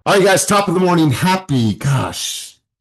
All right, guys, top of the morning.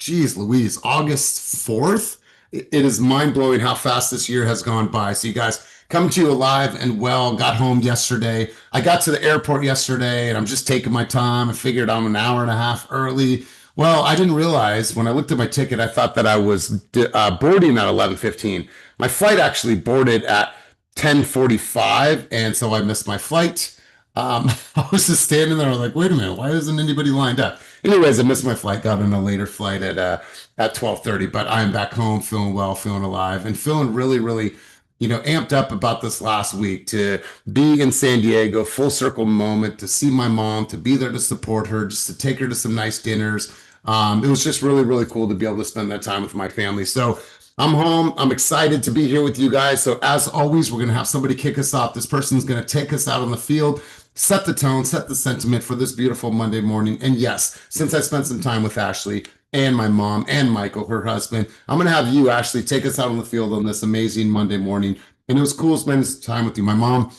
Geez Louise, August 4th. It is mind blowing how fast this year has gone by. So, you guys, come to you alive and well. Got home yesterday. I got to the airport yesterday and I'm just taking my time. I figured I'm an hour and a half early. Well, I didn't realize when I looked at my ticket, I thought that I was boarding at 11:15. My flight actually boarded at 10:45, and so I missed my flight. I was just standing there. I was like, wait a minute, why isn't anybody lined up? Anyways, I missed my flight, got on a later flight at 12:30, but I'm back home feeling well, feeling alive, and feeling really, really, amped up about this last week to be in San Diego, full circle moment, to see my mom, to be there to support her, just to take her to some nice dinners. It was just really, really cool to be able to spend that time with my family. So I'm home. I'm excited to be here with you guys. So as always, we're going to have somebody kick us off. This person's going to take us out on the field, set the tone, set the sentiment for this beautiful Monday morning. And yes, since I spent some time with Ashley and my mom and Michael, her husband, I'm going to have you, Ashley, take us out on the field on this amazing Monday morning. And it was cool spending some time with you. My mom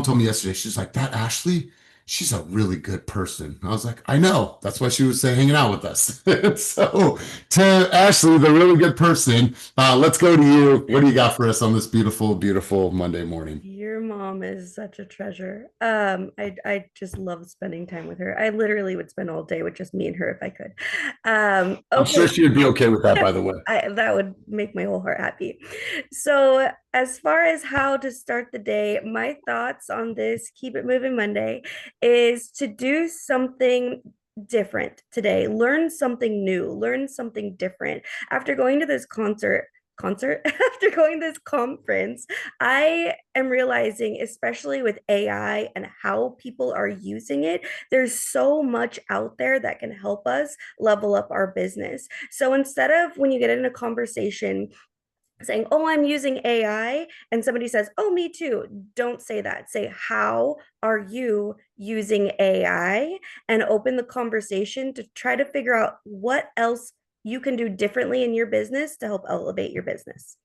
told me yesterday, she's like, that Ashley, she's a really good person. I was like, I know. That's why she was hanging out with us. So to Ashley, the really good person, let's go to you. What do you got for us on this beautiful, beautiful Monday morning? Your mom is such a treasure. I just love spending time with her. I literally would spend all day with just me and her if I could. I'm sure Okay, she would be okay with that, by the way. that would make my whole heart happy. So, as far as how to start the day, my thoughts on this Keep It Moving Monday is to do something different today. Learn something new, learn something different. After going to this concert after going to this conference, I am realizing, especially with AI and how people are using it, there's so much out there that can help us level up our business. So instead of when you get in a conversation saying, oh, I'm using AI, and somebody says, oh, me too, don't say that. Say, how are you using AI? And open the conversation to try to figure out what else you can do differently in your business to help elevate your business.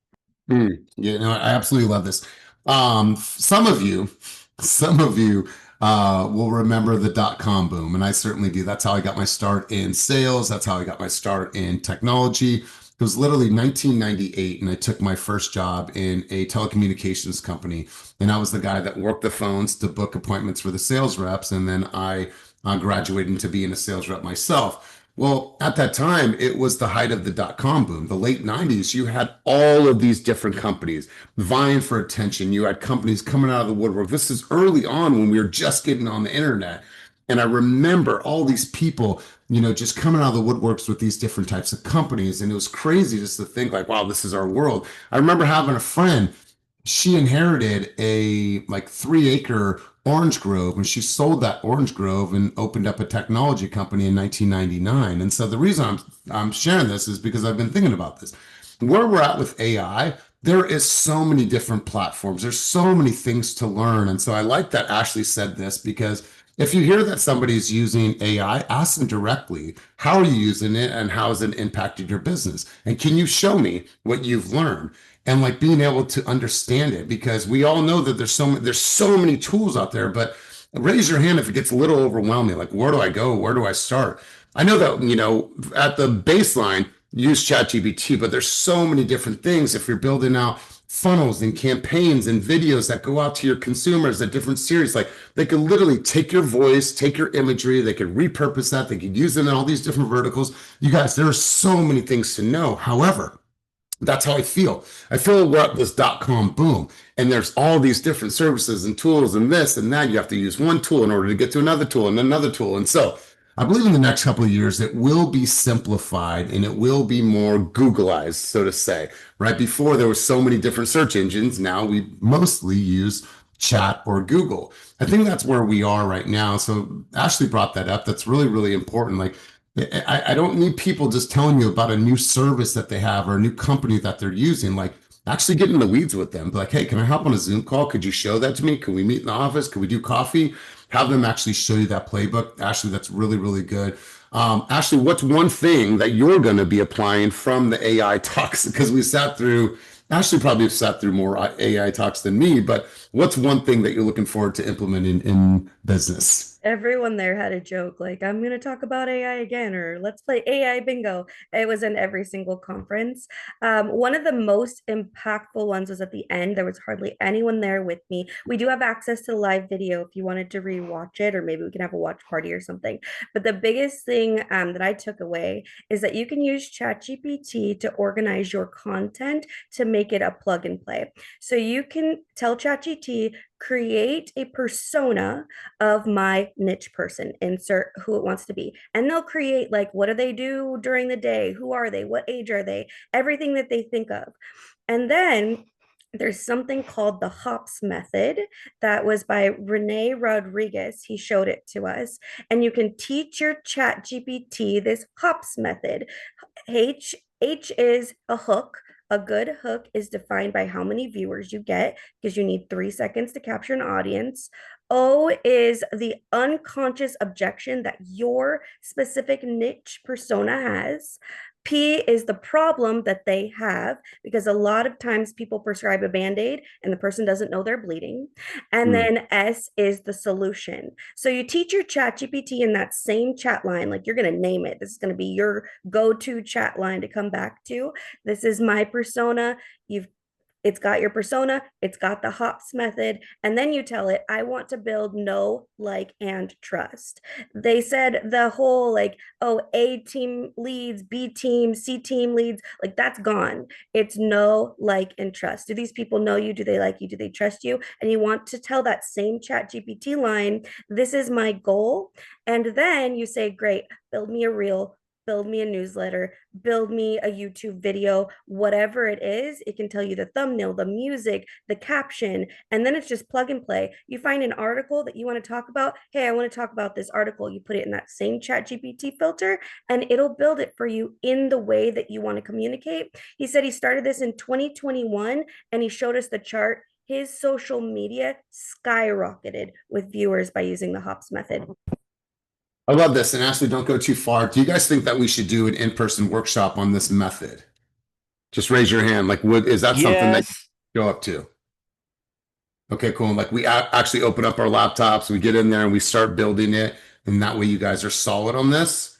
I absolutely love this. Some of you will remember the dot-com boom, and I certainly do. That's how I got my start in sales. That's how I got my start in technology. It was literally 1998, and I took my first job in a telecommunications company. And I was the guy that worked the phones to book appointments for the sales reps. And then I graduated into being a sales rep myself. Well, at that time, it was the height of the dot-com boom. The late 90s, you had all of these different companies vying for attention. You had companies coming out of the woodwork. This is early on when we were just getting on the internet. And I remember all these people, just coming out of the woodworks with these different types of companies. And it was crazy just to think like, wow, this is our world. I remember having a friend, she inherited a like 3 acre orange grove, and she sold that orange grove and opened up a technology company in 1999. And so the reason I'm sharing this is because I've been thinking about this. Where we're at with AI, there is so many different platforms. There's so many things to learn. And so I like that Ashley said this, because if you hear that somebody's using AI, ask them directly, how are you using it and how has it impacted your business? And can you show me what you've learned? And like being able to understand it, because we all know that there's so many tools out there, but raise your hand if it gets a little overwhelming. Like, where do I go? Where do I start? I know that, at the baseline, use ChatGPT, but there's so many different things. If you're building out funnels and campaigns and videos that go out to your consumers at different series, like they could literally take your voice, take your imagery, they could repurpose that, they could use it in all these different verticals. You guys, there are so many things to know. However, that's how I feel. I feel we're at this dot-com boom, and there's all these different services and tools and this and that. You have to use one tool in order to get to another tool and another tool. And so I believe in the next couple of years, it will be simplified and it will be more Googleized, so to say. Right before, there were so many different search engines. Now we mostly use chat or Google. I think that's where we are right now. So Ashley brought that up. That's really, really important. Like, I don't need people just telling you about a new service that they have or a new company that they're using. Like, actually get in the weeds with them. Be like, hey, can I hop on a Zoom call? Could you show that to me? Can we meet in the office? Could we do coffee? Have them actually show you that playbook. Ashley, that's really, really good. Ashley, what's one thing that you're going to be applying from the AI talks? Because Ashley probably sat through more AI talks than me, but what's one thing that you're looking forward to implementing in business? Everyone there had a joke like, I'm going to talk about AI again, or let's play AI bingo. It was in every single conference. One of the most impactful ones was at the end. There was hardly anyone there with me. We do have access to the live video if you wanted to rewatch it, or maybe we can have a watch party or something. But the biggest thing that I took away is that you can use ChatGPT to organize your content to make it a plug and play. So you can tell ChatGPT, create a persona of my niche person, insert who it wants to be. And they'll create like, what do they do during the day? Who are they? What age are they? Everything that they think of. And then there's something called the hops method that was by Rene Rodriguez. He showed it to us. And you can teach your chat GPT this hops method. H is a hook. A good hook is defined by how many viewers you get because you need 3 seconds to capture an audience. O is the unconscious objection that your specific niche persona has. P is the problem that they have, because a lot of times people prescribe a band aid and the person doesn't know they're bleeding. And Hmm. then S is the solution. So you teach your chat GPT in that same chat line, like you're going to name it. This is going to be your go to chat line to come back to. This is my persona. You've It's got your persona, it's got the hops method, and then you tell it, I want to build know, like, and trust. They said the whole like, oh, A team leads, B team, C team leads, like that's gone. It's know, like, and trust. Do these people know you? Do they like you? Do they trust you? And you want to tell that same chat GPT line, this is my goal. And then you say, great, build me a reel, build me a newsletter, build me a YouTube video, whatever it is. It can tell you the thumbnail, the music, the caption, and then it's just plug and play. You find an article that you want to talk about. Hey, I want to talk about this article. You put it in that same chat GPT filter and it'll build it for you in the way that you want to communicate. He said he started this in 2021 and he showed us the chart. His social media skyrocketed with viewers by using the hops method. I love this. And actually, don't go too far. Do you guys think that we should do an in-person workshop on this method? Just raise your hand. Like, would is that something that Yes. you go up to? Okay, cool. And like we actually open up our laptops, we get in there and we start building it, and that way you guys are solid on this.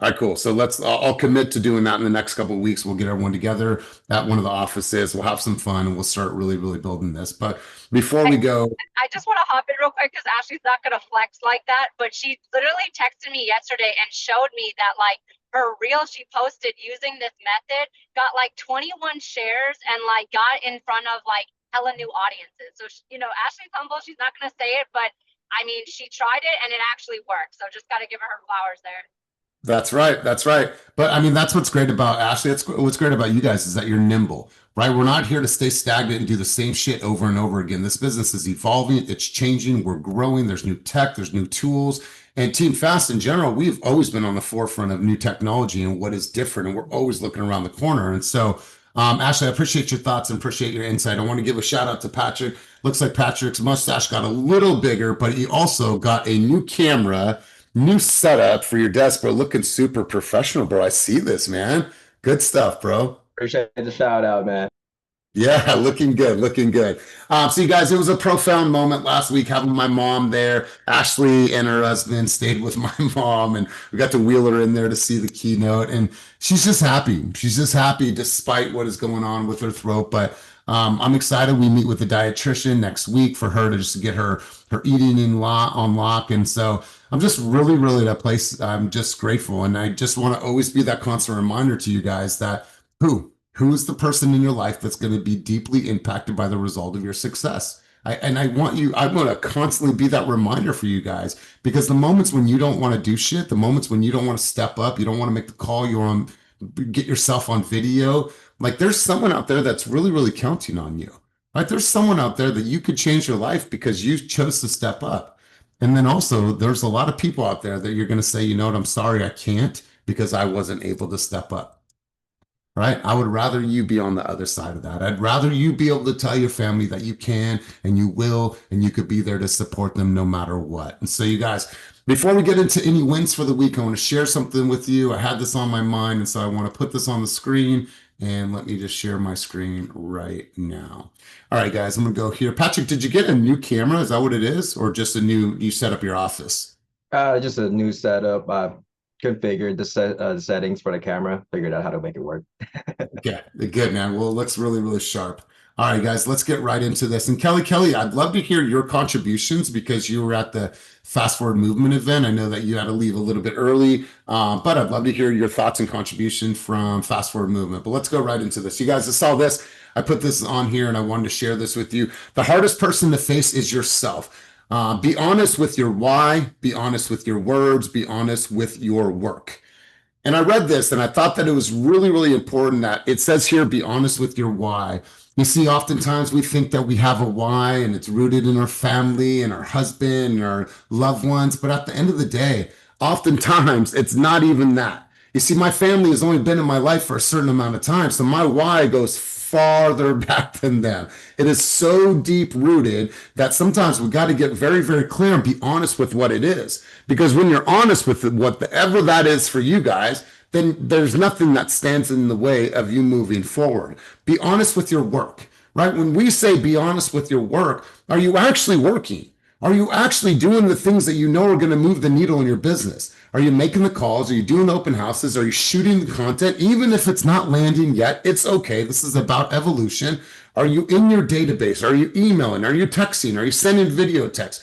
All right, cool. So I'll commit to doing that in the next couple of weeks. We'll get everyone together at one of the offices. We'll have some fun and we'll start really, really building this. But before we go, I just want to hop in real quick because Ashley's not going to flex like that. But she literally texted me yesterday and showed me that like her reel she posted using this method got like 21 shares and like got in front of like hella new audiences. So, Ashley's humble. She's not going to say it, but I mean, she tried it and it actually worked. So just got to give her flowers there. that's right. That's right. But I mean, that's what's great about Ashley. That's what's great about you guys is that you're nimble, right? We're not here to stay stagnant and do the same shit over and over again. This business is evolving, it's changing, we're growing. There's new tech, there's new tools. And Team Fast in general, we've always been on the forefront of new technology and what is different. And we're always looking around the corner. And so, Ashley, I appreciate your thoughts and appreciate your insight. I want to give a shout out to Patrick. Looks like Patrick's mustache got a little bigger, but he also got a new camera, new setup for your desk, bro. Looking super professional, bro. I see this, man. Good stuff, bro. Appreciate the shout out, man. Yeah, looking good, looking good. So you guys, it was a profound moment last week having my mom there. Ashley and her husband stayed with my mom, and we got to wheel her in there to see the keynote. And she's just happy. She's just happy despite what is going on with her throat. But I'm excited. We meet with the dietitian next week for her to just get her eating on lock. And so I'm just really, really at a place. I'm just grateful, and I just want to always be that constant reminder to you guys that who is the person in your life that's going to be deeply impacted by the result of your success. I want to constantly be that reminder for you guys, because the moments when you don't want to do shit, the moments when you don't want to step up, you don't want to make the call, you want to get yourself on video, like there's someone out there that's really, really counting on you, right? There's someone out there that you could change your life because you chose to step up. And then also there's a lot of people out there that you're going to say, you know what, I'm sorry, I can't because I wasn't able to step up. Right? I would rather you be on the other side of that. I'd rather you be able to tell your family that you can and you will, and you could be there to support them no matter what. And so, you guys, before we get into any wins for the week, I want to share something with you. I had this on my mind, and so I want to put this on the screen And let me just share my screen right now. All right, guys, I'm gonna go here. Patrick, did you get a new camera? Is that what it is? Or just you set up your office? Just a new setup. Configured the settings for the camera. Figured out how to make it work. Okay, good, man. Well, it looks really, really sharp. All right, guys, let's get right into this. And Kelly, I'd love to hear your contributions because you were at the Fast Forward Movement event. I know that you had to leave a little bit early, but I'd love to hear your thoughts and contribution from Fast Forward Movement. But let's go right into this. You guys just saw this. I put this on here and I wanted to share this with you. The hardest person to face is yourself. Be honest with your why, be honest with your words, be honest with your work. And I read this and I thought that it was really, really important that it says here, be honest with your why. You see, oftentimes we think that we have a why and it's rooted in our family and our husband and our loved ones. But at the end of the day, oftentimes it's not even that. You see, my family has only been in my life for a certain amount of time. So my why goes farther back than them. It is so deep rooted that sometimes we got to get very, very clear and be honest with what it is. Because when you're honest with whatever that is for you guys, then there's nothing that stands in the way of you moving forward. Be honest with your work, right? When we say be honest with your work, are you actually working? Are you actually doing the things that you know are going to move the needle in your business? Are you making the calls? Are you doing open houses? Are you shooting the content? Even if it's not landing yet, it's okay. This is about evolution. Are you in your database? Are you emailing? Are you texting? Are you sending video texts?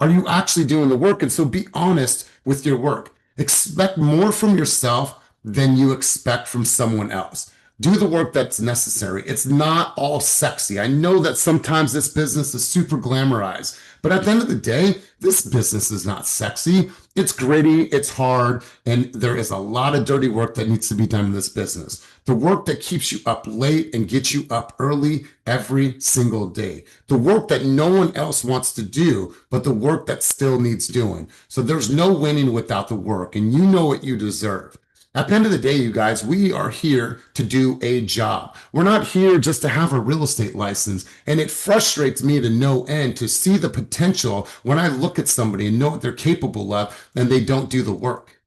Are you actually doing the work? And so be honest with your work. Expect more from yourself than you expect from someone else. Do the work that's necessary. It's not all sexy. I know that sometimes this business is super glamorized, but at the end of the day, this business is not sexy. It's gritty, it's hard, and there is a lot of dirty work that needs to be done in this business. The work that keeps you up late and gets you up early every single day. The work that no one else wants to do, but the work that still needs doing. So there's no winning without the work, and you know what you deserve. At the end of the day, you guys, we are here to do a job. We're not here just to have a real estate license. And it frustrates me to no end to see the potential when I look at somebody and know what they're capable of and they don't do the work,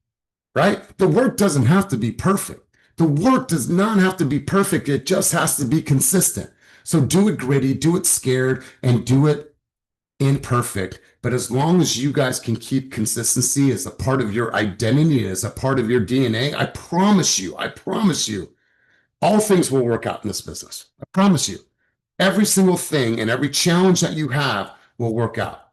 right? The work doesn't have to be perfect. The work does not have to be perfect. It just has to be consistent. So do it gritty, do it scared, and do it imperfect. But as long as you guys can keep consistency as a part of your identity, as a part of your DNA, I promise you, all things will work out in this business. I promise you. Every single thing and every challenge that you have will work out.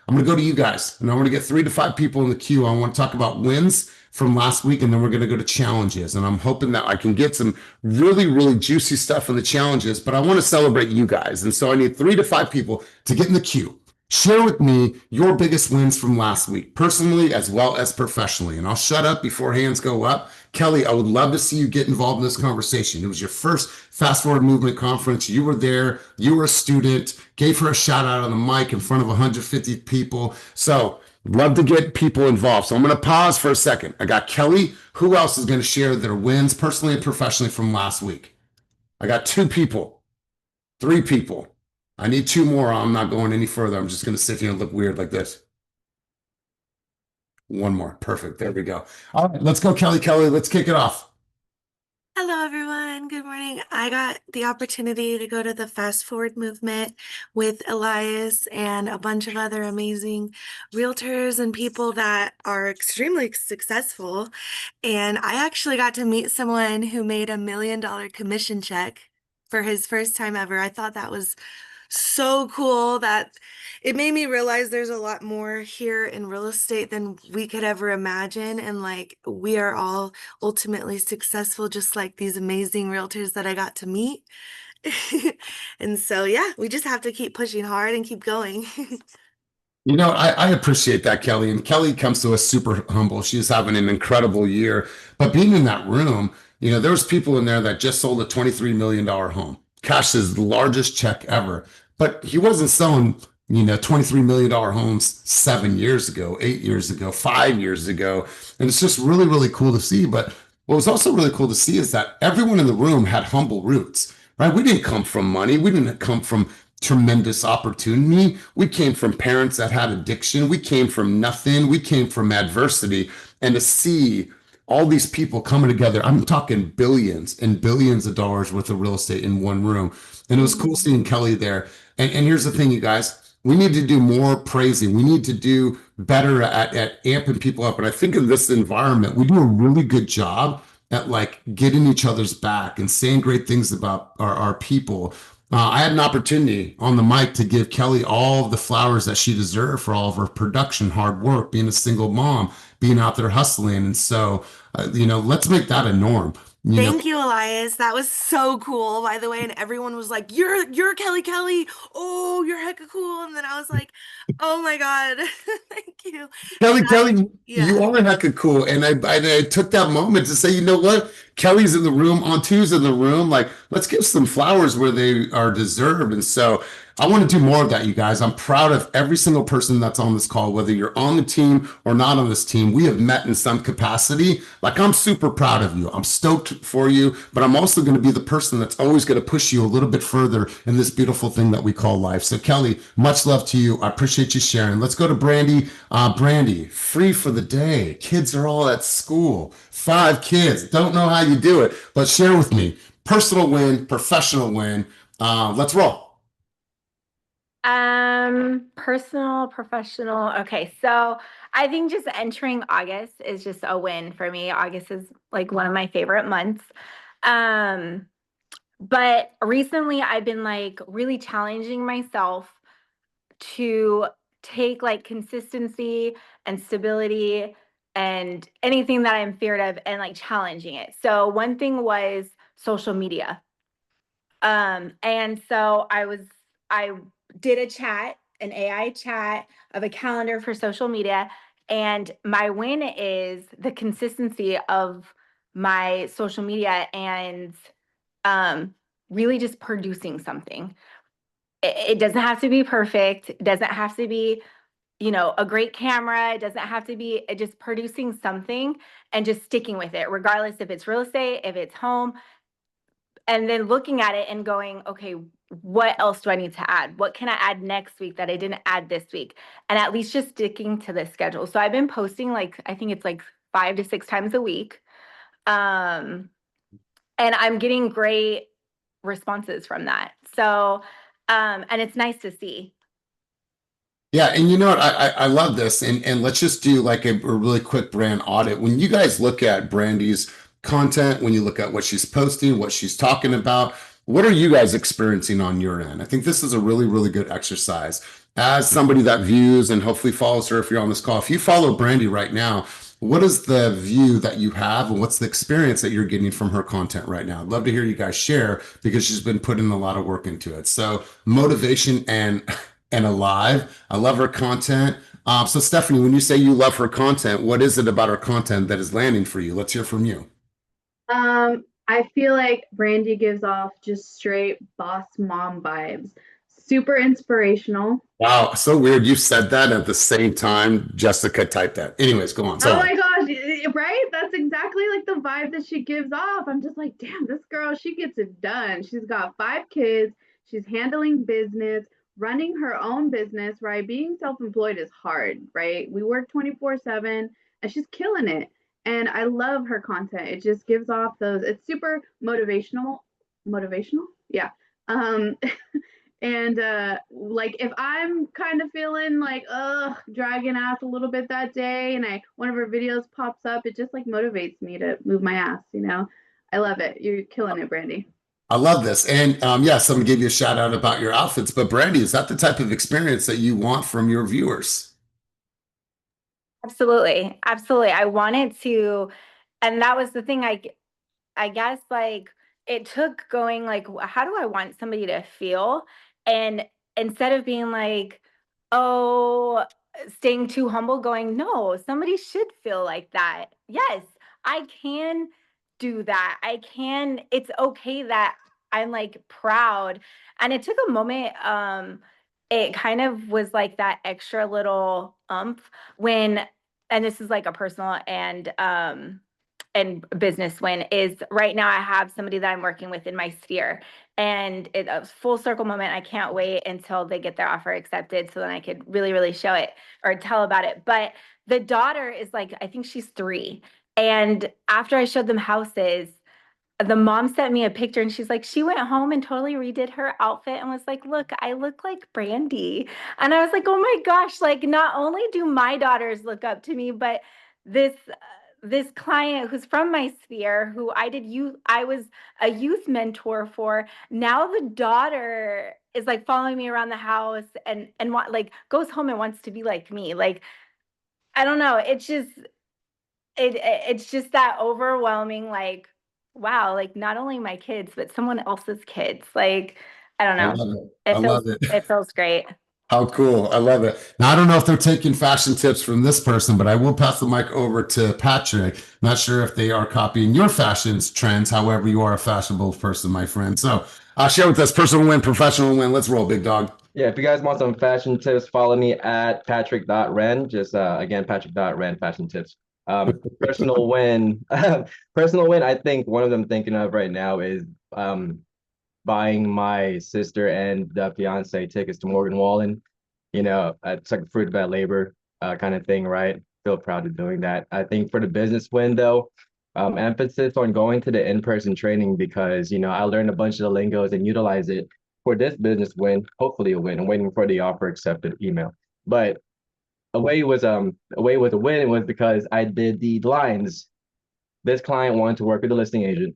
I'm going to go to you guys, and I want to get 3 to 5 people in the queue. I want to talk about wins from last week, and then we're going to go to challenges. And I'm hoping that I can get some really, really juicy stuff in the challenges, but I want to celebrate you guys. And so I need 3 to 5 people to get in the queue. Share with me your biggest wins from last week, personally as well as professionally. And I'll shut up before hands go up. Kelly, I would love to see you get involved in this conversation. It was your first Fast Forward Movement conference. You were there. You were a student. Gave her a shout out on the mic in front of 150 people. So love to get people involved. So I'm going to pause for a second. I got Kelly. Who else is going to share their wins personally and professionally from last week? I got 2 people, 3 people. I need 2 more. I'm not going any further. I'm just going to sit here and look weird like this. 1 more. Perfect. There we go. All right, let's go, Kelly. Kelly, let's kick it off. Hello, everyone. Good morning. I got the opportunity to go to the Fast Forward Movement with Elias and a bunch of other amazing realtors and people that are extremely successful. And I actually got to meet someone who made $1 million commission check for his first time ever. I thought that was so cool that it made me realize there's a lot more here in real estate than we could ever imagine. And like, we are all ultimately successful, just like these amazing realtors that I got to meet. And so, yeah, we just have to keep pushing hard and keep going. You know, I appreciate that, Kelly. And Kelly comes to us super humble. She's having an incredible year. But being in that room, you know, there was people in there that just sold a $23 million home. Cashed his largest check ever. But he wasn't selling, you know, $23 million homes 7 years ago, 8 years ago, 5 years ago. And it's just really, really cool to see. But what was also really cool to see is that everyone in the room had humble roots, right? We didn't come from money. We didn't come from tremendous opportunity. We came from parents that had addiction. We came from nothing. We came from adversity. And to see all these people coming together. I'm talking billions and billions of dollars worth of real estate in one room. And it was cool seeing Kelly there. And here's the thing, you guys, we need to do more praising. We need to do better at amping people up. And I think in this environment, we do a really good job at like getting each other's back and saying great things about our people. I had an opportunity on the mic to give Kelly all of the flowers that she deserved for all of her production, hard work, being a single mom, being out there hustling. And so, let's make that a norm. Thank you, Elias. That was so cool, by the way. And everyone was like, "You're Kelly Kelly. Oh, you're hecka cool." And then I was like, "Oh my God, thank you." Kelly, you Yeah. are hecka cool. And I took that moment to say, you know what? Kelly's in the room, Antu's in the room. Like, let's give some flowers where they are deserved. And so I want to do more of that, you guys. I'm proud of every single person that's on this call, whether you're on the team or not on this team. We have met in some capacity. Like, I'm super proud of you. I'm stoked for you, but I'm also going to be the person that's always going to push you a little bit further in this beautiful thing that we call life. So, Kelly, much love to you. I appreciate you sharing. Let's go to Brandy. Brandy, free for the day. Kids are all at school. 5 kids. Don't know how you do it, but share with me. Personal win, professional win. Let's roll. Personal, professional. Okay, so I think just entering August is just a win for me. August is like one of my favorite months. Um, but recently I've been like really challenging myself to take like consistency and stability and anything that I'm feared of and like challenging it. So one thing was social media. And so I did a chat, an AI chat of a calendar for social media. And my win is the consistency of my social media and um, really just producing something. It doesn't have to be perfect. It doesn't have to be, a great camera. It doesn't have to be just producing something and just sticking with it, regardless if it's real estate, if it's home, and then looking at it and going, okay, what else do I need to add? What can I add next week that I didn't add this week? And at least just sticking to the schedule. So I've been posting like, I think it's like 5 to 6 times a week. And I'm getting great responses from that. So, and it's nice to see. Yeah, and you know what? I love this, and let's just do like a really quick brand audit. When you guys look at Brandy's content, when you look at what she's posting, what she's talking about, what are you guys experiencing on your end? I think this is a really, really good exercise. As somebody that views and hopefully follows her, if you're on this call, if you follow Brandy right now, what is the view that you have, and what's the experience that you're getting from her content right now? I'd love to hear you guys share because she's been putting a lot of work into it. So motivation and alive. I love her content. So Stephanie, when you say you love her content, what is it about her content that is landing for you? Let's hear from you. I feel like Brandy gives off just straight boss mom vibes. Super inspirational. Wow, so weird. You said that at the same time Jessica typed that. Anyways, go on. Oh my gosh, right? That's exactly like the vibe that she gives off. I'm just like, damn, this girl, she gets it done. She's got 5 kids. She's handling business, running her own business, right? Being self-employed is hard, right? We work 24/7 and she's killing it. And I love her content. It just gives off those, it's super motivational. Motivational? Yeah. Um, and like if I'm kind of feeling like dragging ass a little bit that day and I one of her videos pops up, it just like motivates me to move my ass. I love it. You're killing it, Brandy. I love this. And yes, I'm gonna give you a shout out about your outfits, but Brandy, is that the type of experience that you want from your viewers? Absolutely. Absolutely. I wanted to, and that was the thing. I guess like it took going like, how do I want somebody to feel? And instead of being like, oh, staying too humble, going, no, somebody should feel like that. Yes, I can do that. It's okay that I'm like proud. And it took a moment. It kind of was like that extra little when, and this is like a personal and business win is right now I have somebody that I'm working with in my sphere, and it's a full circle moment. I can't wait until they get their offer accepted so then I could really, really show it or tell about it. But the daughter is like, I think she's 3, And after I showed them houses, the mom sent me a picture and she's like, she went home and totally redid her outfit and was like, look, I look like Brandy. And I was like, oh my gosh, like not only do my daughters look up to me, but this client who's from my sphere, who I was a youth mentor for, now the daughter is like following me around the house and like goes home and wants to be like me. Like, I don't know. It's just that overwhelming, like, wow, like not only my kids, but someone else's kids. Like, I don't I know. love it. I It feels love it. it feels great. How cool. I love it. Now, I don't know if they're taking fashion tips from this person, but I will pass the mic over to Patrick. Not sure if they are copying your fashions trends. However, you are a fashionable person, my friend. So share with us personal win, professional win. Let's roll, big dog. Yeah, if you guys want some fashion tips, follow me at patrick.ren. Just again, patrick.ren fashion tips. Personal win. Personal win, I think one of them thinking of right now is buying my sister and the fiance tickets to Morgan Wallen. You know, it's like a fruit of that labor kind of thing, right? Feel proud of doing that. I think for the business win though, emphasis on going to the in-person training because, you know, I learned a bunch of the lingos and utilize it for this business win, hopefully a win. I'm waiting for the offer accepted email. But a way was a win was because I did the lines. This client wanted to work with a listing agent.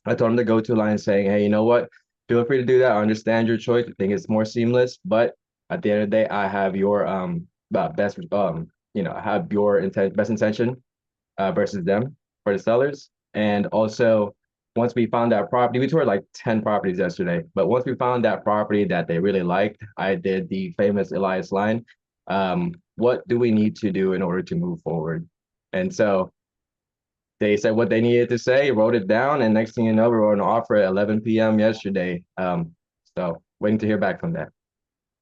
I told him to go to a line saying, hey, you know what? Feel free to do that. I understand your choice. I think it's more seamless, but at the end of the day, I have your best I have your best intention versus them for the sellers. And also once we found that property, we toured like 10 properties yesterday, but once we found that property that they really liked, I did the famous Elias line. What do we need to do in order to move forward? And so they said what they needed to say, wrote it down, and next thing you know, we wrote an offer at 11 p.m. yesterday. So waiting to hear back from that.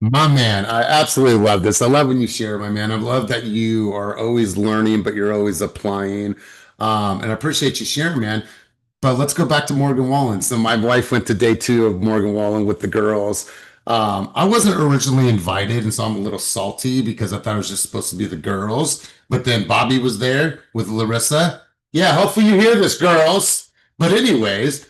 My man, I absolutely love this. I love when you share, my man. I love that you are always learning, but you're always applying. And I appreciate you sharing, man. But let's go back to Morgan Wallen. So my wife went to day 2 of Morgan Wallen with the girls. I wasn't originally invited, and so I'm a little salty because I thought it was just supposed to be the girls. But then Bobby was there with Larissa. Yeah, hopefully you hear this, girls. But anyways,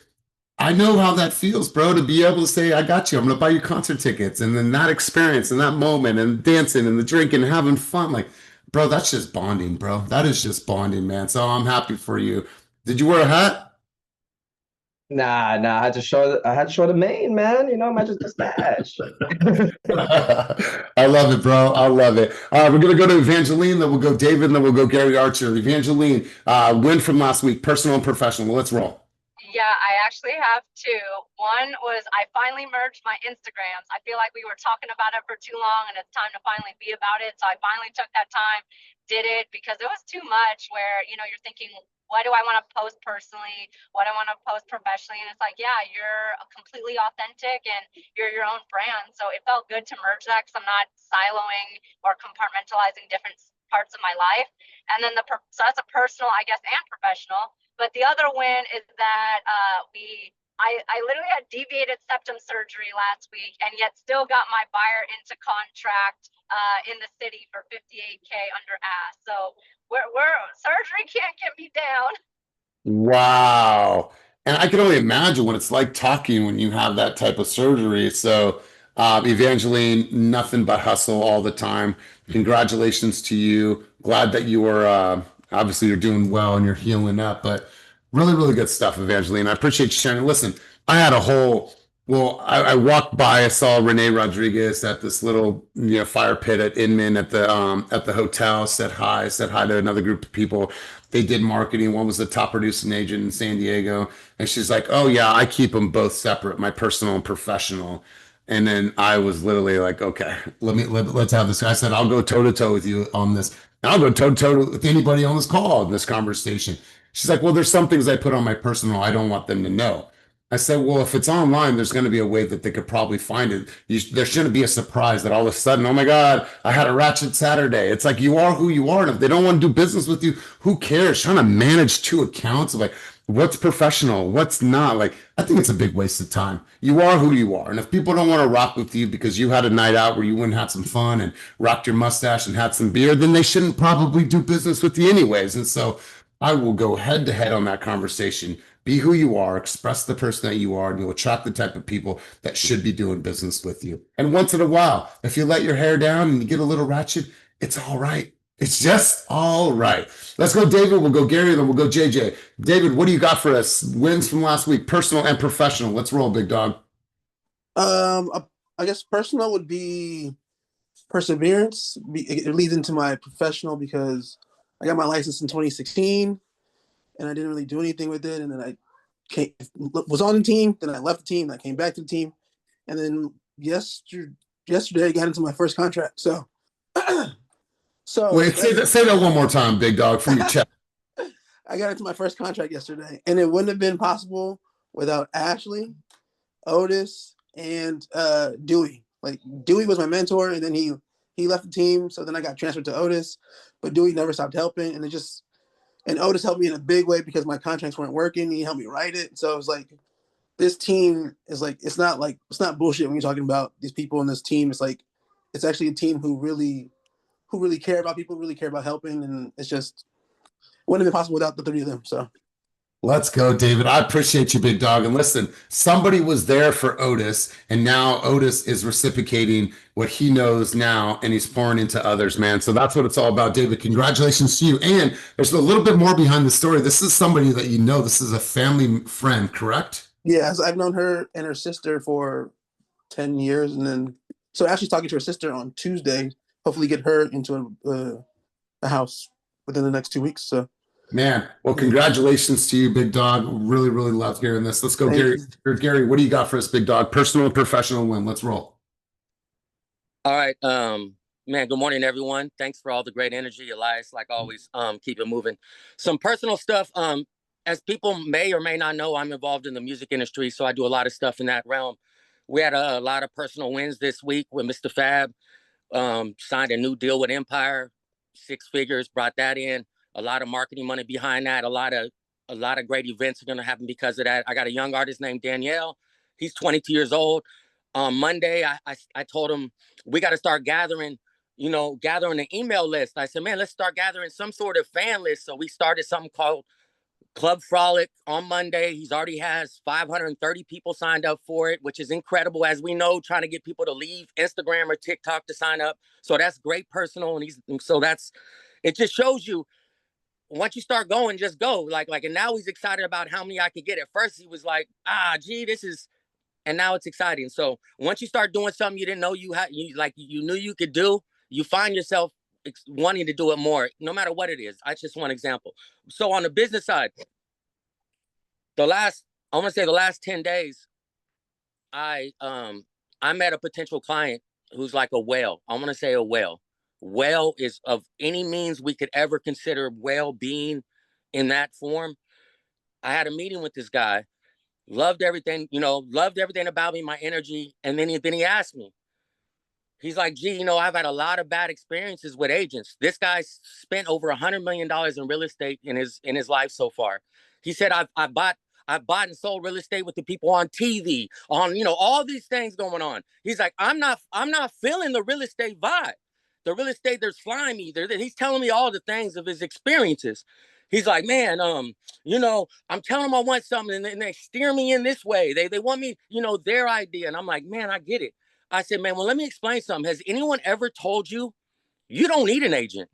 I know how that feels, bro, to be able to say, I got you. I'm going to buy you concert tickets. And then that experience and that moment and dancing and the drinking and having fun. Like, bro, that's just bonding, bro. That is just bonding, man. So I'm happy for you. Did you wear a hat? Nah, I had to show the main man, you know, my just mustache. I love it, bro. I love it. All right, we're going to go to Evangeline, then we'll go David, and then we'll go Gary Archer. Evangeline, win from last week, personal and professional. Let's roll. Yeah, I actually have two. One was I finally merged my Instagrams. I feel like we were talking about it for too long and it's time to finally be about it. So I finally took that time, did it because it was too much where, you know, you're thinking, what do I want to post personally? What do I want to post professionally? And it's like, yeah, you're completely authentic and you're your own brand. So it felt good to merge that because I'm not siloing or compartmentalizing different parts of my life. And then so that's a personal, I guess, and professional. But the other win is that I literally had deviated septum surgery last week and yet still got my buyer into contract in the city for 58K under ask. So we're surgery can't get me down. Wow. And I can only imagine what it's like talking when you have that type of surgery. So, Evangeline, nothing but hustle all the time. Congratulations to you. Glad that you are, obviously you're doing well and you're healing up, but really, really good stuff, Evangeline. I appreciate you sharing. Listen, I had a whole, well, I walked by, I saw Renee Rodriguez at this little, fire pit at Inman at the hotel, said hi to another group of people. They did marketing. One was the top producing agent in San Diego. And she's like, oh yeah, I keep them both separate, my personal and professional. And then I was literally like, okay, let's have this. I said, I'll go toe to toe with you on this. And I'll go toe to toe with anybody on this call in this conversation. She's like, well, there's some things I put on my personal I don't want them to know. I said, well, if it's online, there's going to be a way that they could probably find it. There shouldn't be a surprise that all of a sudden, oh my God, I had a ratchet Saturday. It's like you are who you are. And if they don't want to do business with you, who cares? Trying to manage 2 accounts of like, what's professional, what's not. Like, I think it's a big waste of time. You are who you are. And if people don't want to rock with you because you had a night out where you went and had some fun and rocked your mustache and had some beer, then they shouldn't probably do business with you anyways. And so I will go head to head on that conversation. Be who you are, express the person that you are, and you'll attract the type of people that should be doing business with you. And once in a while, if you let your hair down and you get a little ratchet, it's all right. It's just all right. Let's go, David. We'll go Gary, then we'll go JJ. David, what do you got for us? Wins from last week, personal and professional. Let's roll, big dog. I guess personal would be perseverance. It leads into my professional because I got my license in 2016 and I didn't really do anything with it. And then was on the team, then I left the team, then I came back to the team. And then yesterday I got into my first contract. So, Wait, say that one more time, big dog, from your chest. I got into my first contract yesterday, and it wouldn't have been possible without Ashley, Otis, and Dewey. Like Dewey was my mentor, and then he left the team, so then I got transferred to Otis, but Dewey never stopped helping, and Otis helped me in a big way because my contracts weren't working. He helped me write it, so it was like this team is like it's not bullshit when you're talking about these people in this team. It's like it's actually a team who really care about people, really care about helping, and it's just wouldn't have been possible without the three of them. So let's go, David. I appreciate you, big dog. And listen, somebody was there for Otis, and now Otis is reciprocating what he knows now, and he's pouring into others, man. So that's what it's all about, David. Congratulations to you. And there's a little bit more behind the story. This is somebody that you know. This is a family friend, correct? Yes, I've known her and her sister for 10 years. And then, so Ashley's talking to her sister on Tuesday, hopefully get her into a house within the next 2 weeks. So, man, well, congratulations to you, big dog. Really, really love hearing this. Let's go, Gary. Gary, what do you got for us, big dog? Personal and professional win. Let's roll. All right. Man, good morning, everyone. Thanks for all the great energy, Elias. Like always, keep it moving. Some personal stuff. As people may or may not know, I'm involved in the music industry, so I do a lot of stuff in that realm. We had a lot of personal wins this week with Mr. Fab. Signed a new deal with Empire, 6 figures, brought that in. A lot of marketing money behind that. A lot of great events are going to happen because of that. I got a young artist named Danielle. He's 22 years old. On Monday, I told him we got to start gathering an email list. I said, man, let's start gathering some sort of fan list. So we started something called Club Frolic on Monday. He's already has 530 people signed up for it, which is incredible. As we know, trying to get people to leave Instagram or TikTok to sign up. So that's great personal. It just shows you once you start going, just go. And now he's excited about how many I could get. At first he was like, and now it's exciting. So once you start doing something you didn't know you knew you could do, you find yourself wanting to do it more, no matter what it is. That's just one example. So on the business side, the last 10 days, I met a potential client who's like a whale. I want to say a whale. Whale is of any means we could ever consider whale being in that form. I had a meeting with this guy, loved everything about me, my energy. And then he asked me, he's like, gee, I've had a lot of bad experiences with agents. This guy's spent over $100 million in real estate in his life so far. He said, I bought and sold real estate with the people on TV, on, all these things going on. He's like, I'm not feeling the real estate vibe. The real estate, they're slimy. He's telling me all the things of his experiences. He's like, man, I'm telling them I want something and they steer me in this way. They want me, their idea. And I'm like, man, I get it. I said, man, well, let me explain something. Has anyone ever told you you don't need an agent?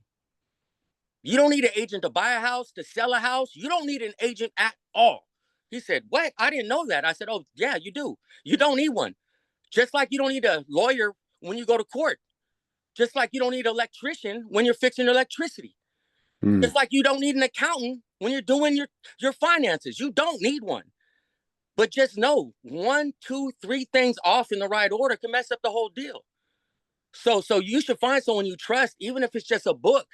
You don't need an agent to buy a house, to sell a house. You don't need an agent at all. He said, what? I didn't know that. I said, oh, yeah, you do. You don't need one. Just like you don't need a lawyer when you go to court. Just like you don't need an electrician when you're fixing electricity. Just like you don't need an accountant when you're doing your finances. You don't need one. But just know 1, 2, 3 things off in the right order can mess up the whole deal. So you should find someone you trust, even if it's just a book,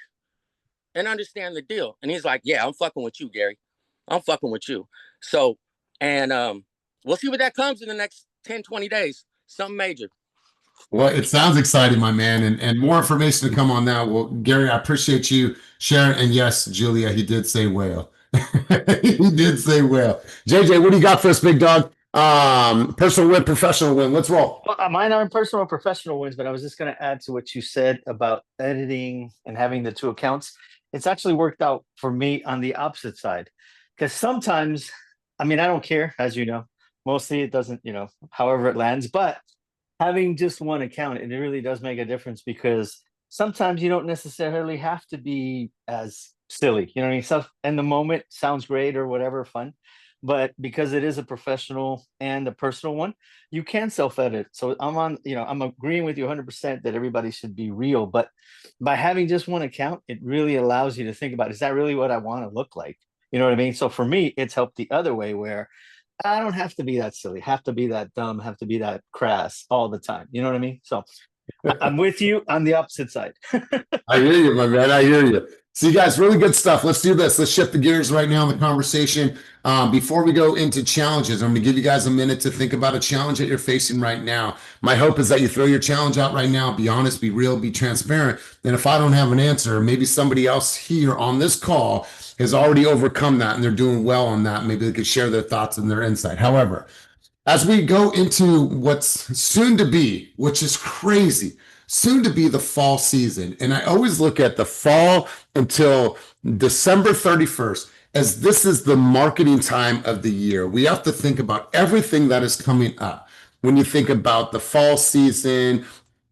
and understand the deal. And he's like, yeah, I'm fucking with you, Gary. I'm fucking with you. So, and we'll see what that comes in the next 10, 20 days. Something major. Well, it sounds exciting, my man, and more information to come on that. Well, Gary, I appreciate you sharing. And yes, Julia, he did say whale. He did say whale. JJ, what do you got for us, big dog? Personal win, professional win. Let's roll. Well, mine aren't personal or professional wins, but I was just going to add to what you said about editing and having the 2 accounts. it's actually worked out for me on the opposite side. Because sometimes, I mean, I don't care, as you know, mostly it doesn't, however it lands, but having just one account, it really does make a difference because sometimes you don't necessarily have to be as silly. You know what I mean? Stuff in the moment sounds great or whatever, fun. But because it is a professional and a personal one, you can self-edit. So I'm agreeing with you 100% that everybody should be real. But by having just one account, it really allows you to think about, is that really what I want to look like? You know what I mean? So for me, it's helped the other way where I don't have to be that silly, have to be that dumb, have to be that crass all the time. You know what I mean? So I'm with you on the opposite side. I hear you, my man. I hear you. So you guys, really good stuff. Let's do this. Let's shift the gears right now in the conversation. Before we go into challenges, I'm going to give you guys a minute to think about a challenge that you're facing right now. My hope is that you throw your challenge out right now. Be honest, be real, be transparent. And if I don't have an answer, maybe somebody else here on this call has already overcome that and they're doing well on that. Maybe they could share their thoughts and their insight. However, as we go into what's soon to be, which is crazy, soon to be the fall season. And I always look at the fall until December 31st as this is the marketing time of the year. We have to think about everything that is coming up. When you think about the fall season,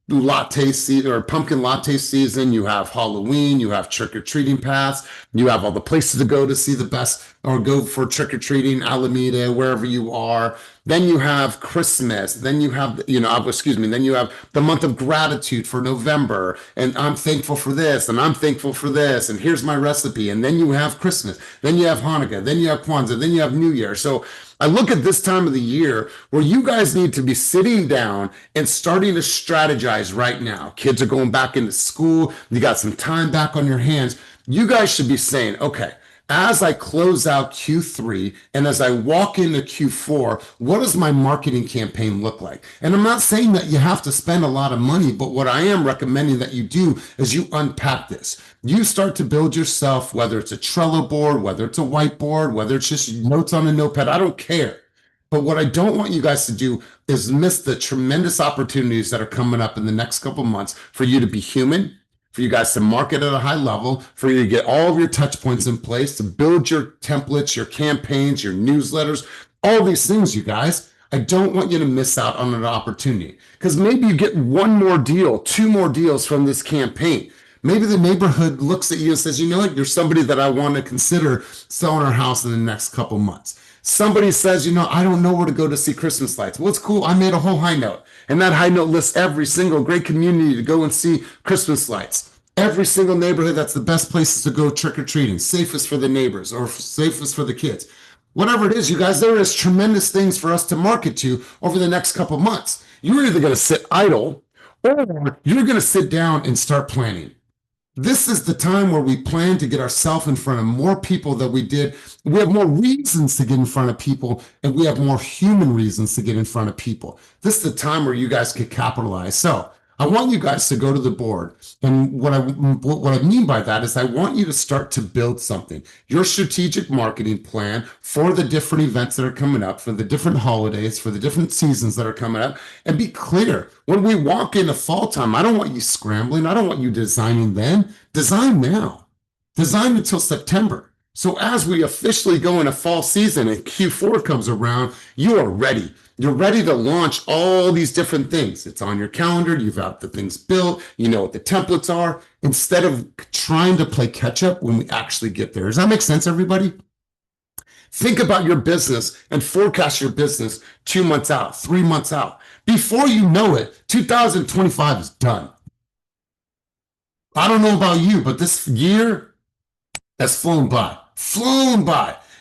latte season or pumpkin latte season, you have Halloween, you have trick-or-treating paths, you have all the places to go to see the best or go for trick-or-treating, Alameda, wherever you are. Then you have Christmas. Then you have, then you have the month of gratitude for November. And I'm thankful for this, and I'm thankful for this, and here's my recipe. And then you have Christmas. Then you have Hanukkah. Then you have Kwanzaa. Then you have New Year. So I look at this time of the year where you guys need to be sitting down and starting to strategize right now. Kids are going back into school. You got some time back on your hands. You guys should be saying, okay, as I close out Q3 and as I walk into Q4, what does my marketing campaign look like? And I'm not saying that you have to spend a lot of money, but what I am recommending that you do is you unpack this. You start to build yourself, whether it's a Trello board, whether it's a whiteboard, whether it's just notes on a notepad, I don't care. But what I don't want you guys to do is miss the tremendous opportunities that are coming up in the next couple months for you to be human, for you guys to market at a high level, for you to get all of your touch points in place, to build your templates, your campaigns, your newsletters, all these things, you guys. I don't want you to miss out on an opportunity because maybe you get one more deal, two more deals from this campaign. Maybe the neighborhood looks at you and says, you know what, you're somebody that I want to consider selling our house in the next couple months. Somebody says, I don't know where to go to see Christmas lights. Well, it's cool. I made a whole high note. And that high note lists every single great community to go and see Christmas lights. Every single neighborhood that's the best places to go trick-or-treating, safest for the neighbors or safest for the kids. Whatever it is, you guys, there is tremendous things for us to market to over the next couple months. You're either going to sit idle or you're going to sit down and start planning. This is the time where we plan to get ourselves in front of more people than we did. We have more reasons to get in front of people, and we have more human reasons to get in front of people. This is the time where you guys could capitalize. So I want you guys to go to the board. And what I mean by that is I want you to start to build something. Your strategic marketing plan for the different events that are coming up, for the different holidays, for the different seasons that are coming up, and be clear. When we walk into fall time, I don't want you scrambling. I don't want you designing then. Design now. Design until September. So as we officially go into fall season and Q4 comes around, you are ready. You're ready to launch all these different things. It's on your calendar. You've got the things built. You know what the templates are instead of trying to play catch up when we actually get there. Does that make sense, everybody? Think about your business and forecast your business 2 months out, 3 months out. Before you know it, 2025 is done. I don't know about you, but this year has flown by.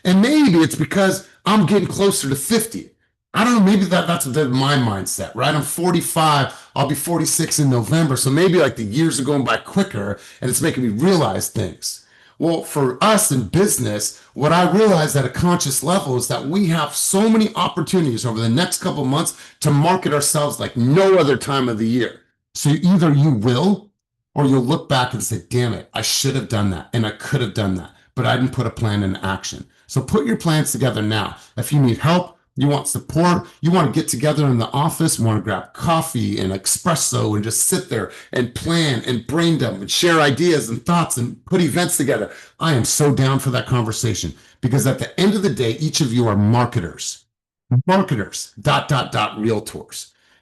And maybe it's because I'm getting closer to 50. I don't know, maybe that's my mindset, right? I'm 45, I'll be 46 in November. So maybe like the years are going by quicker and it's making me realize things. Well, for us in business, what I realize at a conscious level is that we have so many opportunities over the next couple months to market ourselves like no other time of the year. So either you will, or you'll look back and say, damn it, I should have done that and I could have done that, but I didn't put a plan into action. So put your plans together now. If you need help, you want support, you want to get together in the office, want to grab coffee and espresso and just sit there and plan and brain dump and share ideas and thoughts and put events together. I am so down for that conversation because at the end of the day, each of you are marketers, realtors.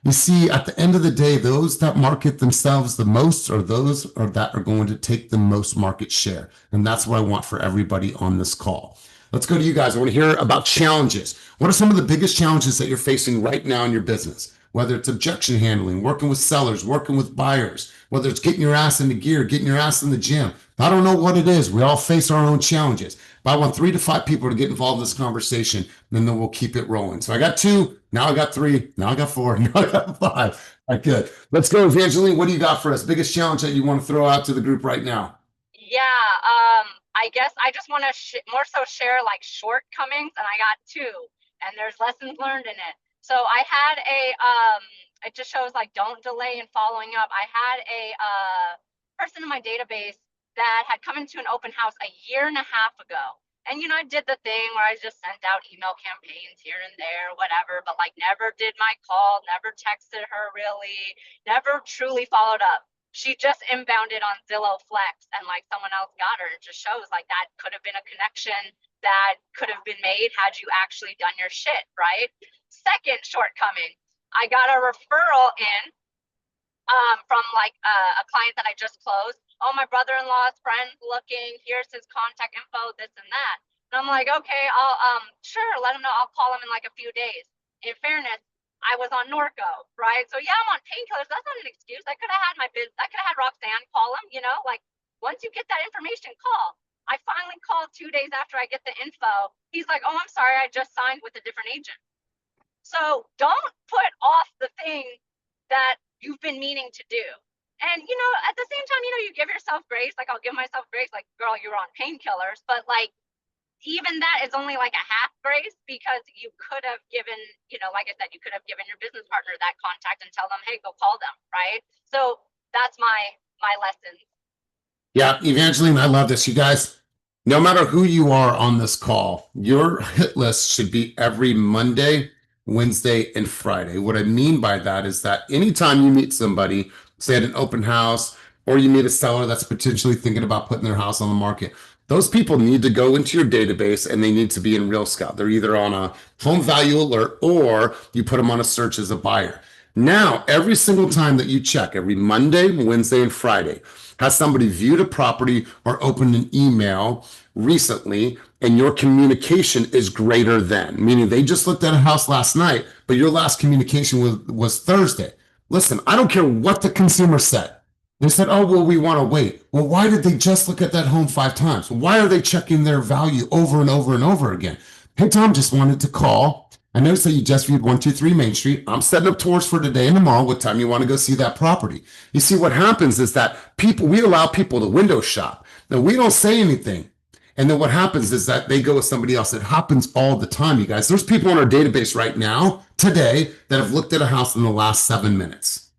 You see, at the end of the day, those that market themselves the most are those that are going to take the most market share. And that's what I want for everybody on this call. Let's go to you guys. I want to hear about challenges. What are some of the biggest challenges that you're facing right now in your business? Whether it's objection handling, working with sellers, working with buyers, whether it's getting your ass into gear, getting your ass in the gym. I don't know what it is. We all face our own challenges. But I want 3 to 5 people to get involved in this conversation, and then we'll keep it rolling. So I got 2, now I got 3, now I got 4, now I got 5. All right, good. Let's go, Evangeline. What do you got for us? Biggest challenge that you want to throw out to the group right now? Yeah, I guess I just want to more so share like shortcomings, and I got 2, and there's lessons learned in it. So I had it just shows like don't delay in following up. I had a person in my database that had come into an open house a year and a half ago. And, I did the thing where I just sent out email campaigns here and there, whatever, but like never did my call, never texted her really, never truly followed up. She just inbounded on Zillow Flex and like someone else got her. It just shows like that could have been a connection that could have been made had you actually done your shit, right? Second shortcoming, I got a referral in from like a client that I just closed. Oh, my brother-in-law's friend looking, here's his contact info, this and that. And I'm like, okay, I'll sure, let him know. I'll call him in like a few days. In fairness, I was on Norco, right? So yeah, I'm on painkillers. That's not an excuse. I could have had I could have had Roxanne call him, like once you get that information, call. I finally called 2 days after I get the info. He's like, oh, I'm sorry, I just signed with a different agent. So don't put off the thing that you've been meaning to do. And, at the same time, you give yourself grace. Like I'll give myself grace, like, girl, you were on painkillers. But like, even that is only like a half grace because you could have given, like I said, you could have given your business partner that contact and tell them, hey, go call them. Right. So that's my lesson. Yeah. Evangeline, I love this. You guys, no matter who you are on this call, your hit list should be every Monday, Wednesday, and Friday. What I mean by that is that anytime you meet somebody, say at an open house, or you meet a seller that's potentially thinking about putting their house on the market, those people need to go into your database and they need to be in Real Scout. They're either on a home value alert or you put them on a search as a buyer. Now, every single time that you check, every Monday, Wednesday, and Friday, has somebody viewed a property or opened an email recently and your communication is greater than, meaning they just looked at a house last night, but your last communication was Thursday. Listen, I don't care what the consumer said. They said, oh, well, we want to wait. Well, why did they just look at that home 5 times? Why are they checking their value over and over and over again? Hey, Tom, just wanted to call. I noticed that you just viewed 123 Main Street. I'm setting up tours for today and tomorrow. What time you want to go see that property? You see, what happens is that we allow people to window shop. Now, we don't say anything. And then what happens is that they go with somebody else. It happens all the time, you guys. There's people in our database right now, today, that have looked at a house in the last 7 minutes.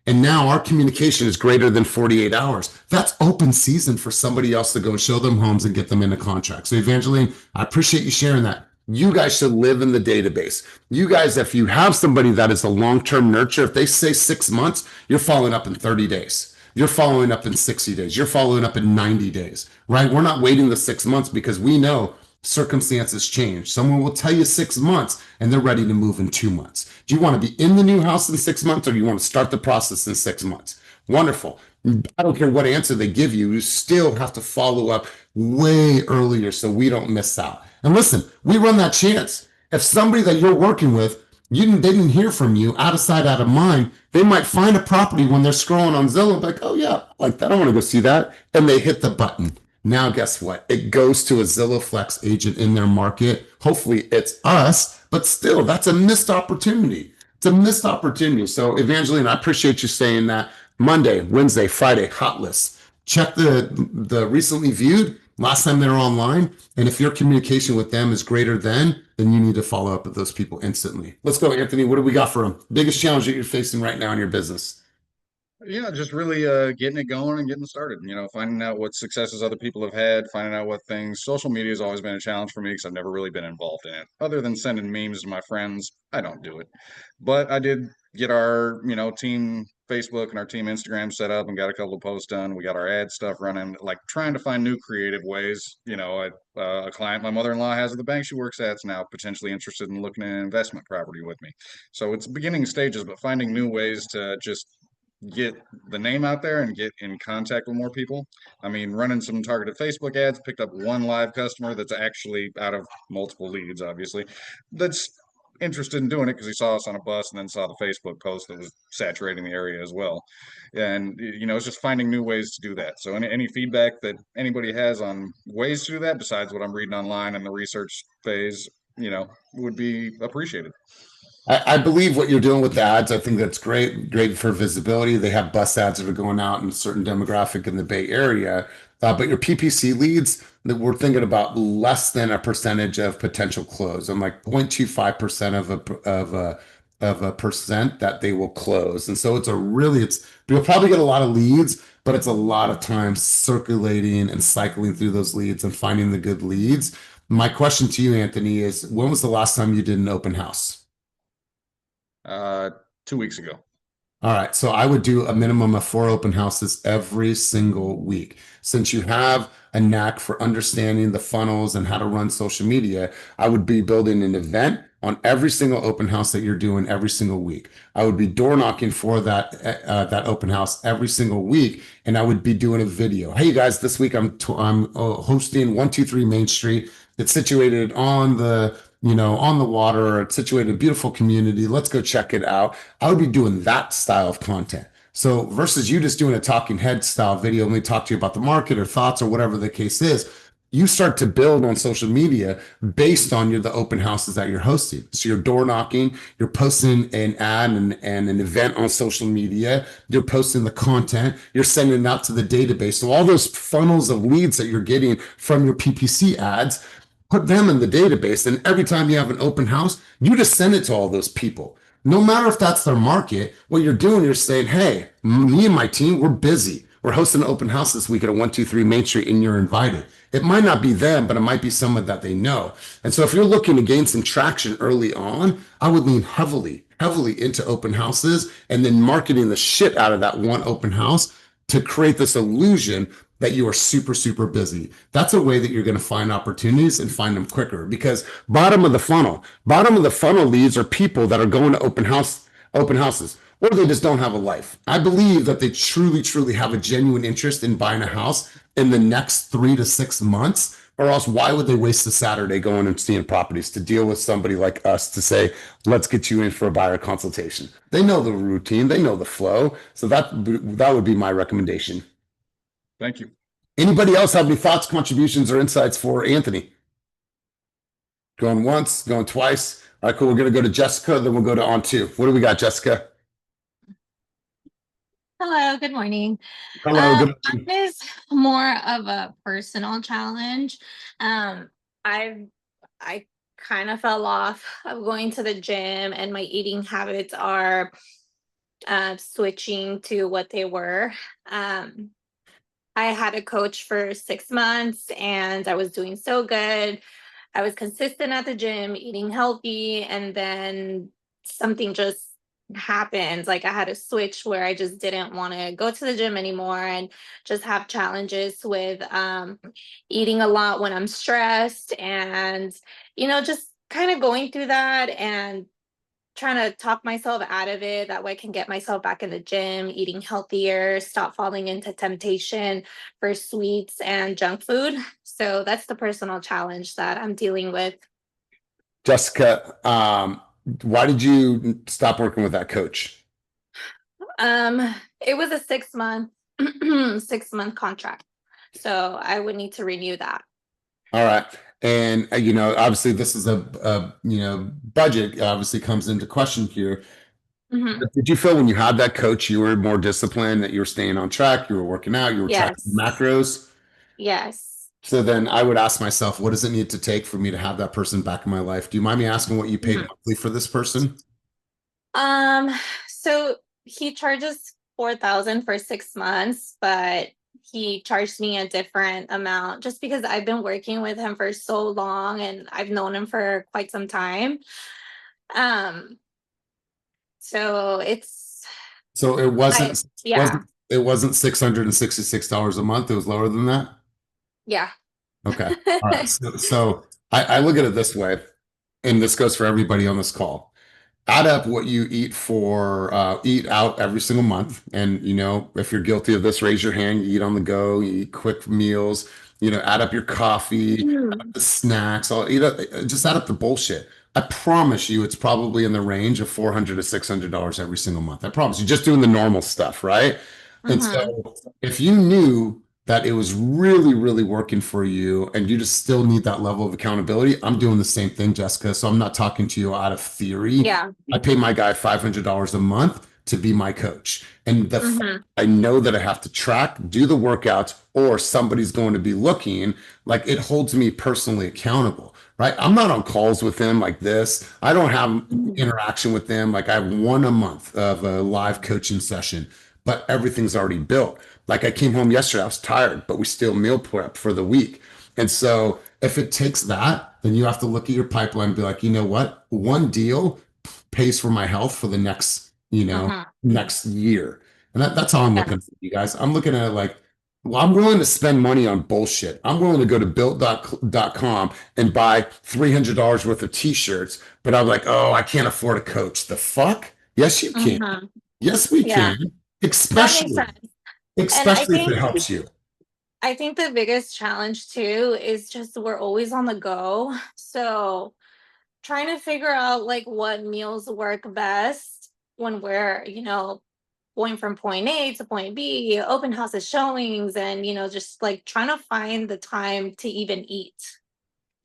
And now our communication is greater than 48 hours. That's open season for somebody else to go and show them homes and get them into contract. So Evangeline, I appreciate you sharing that. You guys should live in the database. You guys, if you have somebody that is a long-term nurture, if they say 6 months, you're following up in 30 days. You're following up in 60 days. You're following up in 90 days, right? We're not waiting the 6 months because we know circumstances change. Someone will tell you 6 months and they're ready to move in 2 months. Do you want to be in the new house in 6 months or do you want to start the process in 6 months? Wonderful. I don't care what answer they give you. You still have to follow up way earlier so we don't miss out. And listen, we run that chance. If somebody that you're working with, they didn't hear from you, out of sight, out of mind, they might find a property when they're scrolling on Zillow, like, oh yeah, like that, I want to go see that. And they hit the button. Now, guess what? It goes to a Zillow Flex agent in their market. Hopefully it's us, but still, that's a missed opportunity. It's a missed opportunity. So Evangeline, I appreciate you saying that. Monday, Wednesday, Friday, hot list. Check the recently viewed, last time they were online. And if your communication with them is greater than, then you need to follow up with those people instantly. Let's go, Anthony. What do we got for them? Biggest challenge that you're facing right now in your business? Yeah, just really getting it going and getting started. Finding out what successes other people have had, finding out what things. Social media has always been a challenge for me because I've never really been involved in it. Other than sending memes to my friends, I don't do it. But I did get our, team Facebook and our team Instagram set up and got a couple of posts done. We got our ad stuff running, like trying to find new creative ways. A client my mother-in-law has at the bank she works at is now potentially interested in looking at an investment property with me. So it's beginning stages, but finding new ways to just get the name out there and get in contact with more people. I mean, running some targeted Facebook ads, picked up one live customer that's actually out of multiple leads, obviously, that's interested in doing it because he saw us on a bus and then saw the Facebook post that was saturating the area as well. And, it's just finding new ways to do that. So, any feedback that anybody has on ways to do that, besides what I'm reading online in the research phase, would be appreciated. I believe what you're doing with the ads. I think that's great for visibility. They have bus ads that are going out in a certain demographic in the Bay Area. But your PPC leads that we're thinking about less than a percentage of potential close. I'm like 0.25% of a percent that they will close. And so you'll probably get a lot of leads, but it's a lot of time circulating and cycling through those leads and finding the good leads. My question to you, Anthony, is when was the last time you did an open house? 2 weeks ago. All right. So I would do a minimum of 4 open houses every single week. Since you have a knack for understanding the funnels and how to run social media, I would be building an event on every single open house that you're doing every single week. I would be door knocking for that open house every single week, and I would be doing a video. Hey, you guys, this week I'm hosting 123 Main Street. It's situated on the water. It's situated in a beautiful community. Let's go check it out. I would be doing that style of content. So versus you just doing a talking head style video, let me talk to you about the market or thoughts or whatever the case is. You start to build on social media based on the open houses that you're hosting. So you're door knocking, you're posting an ad and an event on social media, you're posting the content, you're sending it out to the database. So all those funnels of leads that you're getting from your PPC ads, put them in the database. And every time you have an open house, you just send it to all those people. No matter if that's their market, what you're doing, you're saying, hey, me and my team, we're busy. We're hosting an open house this week at a 123 Main Street and you're invited. It might not be them, but it might be someone that they know. And so if you're looking to gain some traction early on, I would lean heavily into open houses and then marketing the shit out of that one open house to create this illusion that you are super, super busy. That's a way that you're going to find opportunities and find them quicker, because bottom of the funnel leads are people that are going to open houses, or they just don't have a life. I believe that they truly, truly have a genuine interest in buying a house in the next 3 to 6 months, or else why would they waste a Saturday going and seeing properties to deal with somebody like us to say, let's get you in for a buyer consultation? They know the routine, they know the flow. So that would be my recommendation. Thank you. Anybody else have any thoughts, contributions, or insights for Anthony? Going once, going twice. All right, cool. We're going to go to Jessica, then we'll go to on two. What do we got, Jessica? Hello, good morning. Hello, good Mine is more of a personal challenge. I kind of fell off of going to the gym, and my eating habits are switching to what they were. I had a coach for 6 months and I was doing so good. I was consistent at the gym, eating healthy, and then something just happened. Like I had a switch where I just didn't want to go to the gym anymore and just have challenges with eating a lot when I'm stressed, and just kind of going through that and trying to talk myself out of it. That way I can get myself back in the gym, eating healthier, stop falling into temptation for sweets and junk food. So that's the personal challenge that I'm dealing with. Jessica, why did you stop working with that coach? It was a 6-month 6-month contract. So I would need to renew that. All right. And, obviously this is a budget obviously comes into question here. Mhm. Did you feel when you had that coach, you were more disciplined, that you were staying on track, you were working out, you were tracking Yes. macros? Yes. So then I would ask myself, what does it need to take for me to have that person back in my life? Do you mind me asking what you paid monthly for this person? So he charges 4,000 for 6 months, but he charged me a different amount just because I've been working with him for so long and I've known him for quite some time. Um, so it's So it I wasn't yeah, wasn't it wasn't $666 a month. It was lower than that. yeah. Okay. All right. So I look at it this way, and this goes for everybody on this call. Add up what you eat for eat out every single month, and if you're guilty of this, raise your hand. You eat on the go, you eat quick meals. Add up your coffee, Mhm. the snacks. I'll eat up, just add up the bullshit. I promise you, it's probably in the range of $400 to $600 every single month. I promise you, just doing the normal stuff, right? And Mhm. so, if you knew that it was really, really working for you and you just still need that level of accountability, I'm doing the same thing, Jessica. So I'm not talking to you out of theory. Yeah. I pay my guy $500 a month to be my coach. And Mhm. I know that I have to track, do the workouts, or somebody's going to be looking. Like, it holds me personally accountable, right? I'm not on calls with them like this. I don't have Mhm. interaction with them. Like, I have one a month of a live coaching session, but everything's already built. Like, I came home yesterday, I was tired, but we still meal prep for the week. And so if it takes that, then you have to look at your pipeline and be like, you know what? One deal pays for my health for the Mhm. next year. And that's how I'm looking at Yes. it, you guys. I'm looking at it like, well, I'm willing to spend money on bullshit. I'm willing to go to built.com and buy $300 worth of t-shirts, but I'm like, oh, I can't afford a coach. The fuck? Yes, you can. Mhm. Yes, we Yeah. can. That makes Especially, sense. And especially if it helps you. I think the biggest challenge too is just we're always on the go. So trying to figure out like what meals work best when we're, going from point A to point B, open houses, showings, and just like trying to find the time to even eat.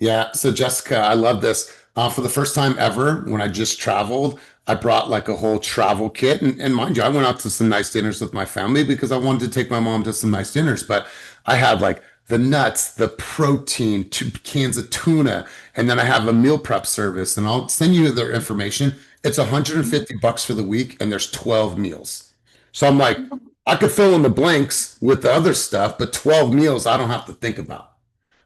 Yeah. So Jessica, I love this. For the first time ever, when I just traveled, I brought like a whole travel kit. And mind you, I went out to some nice dinners with my family because I wanted to take my mom to some nice dinners. But I had like the nuts, the protein, 2 cans of tuna, and then I have a meal prep service. And I'll send you their information. It's $150 for the week, and there's 12 meals. So I'm like, I could fill in the blanks with the other stuff, but 12 meals I don't have to think about.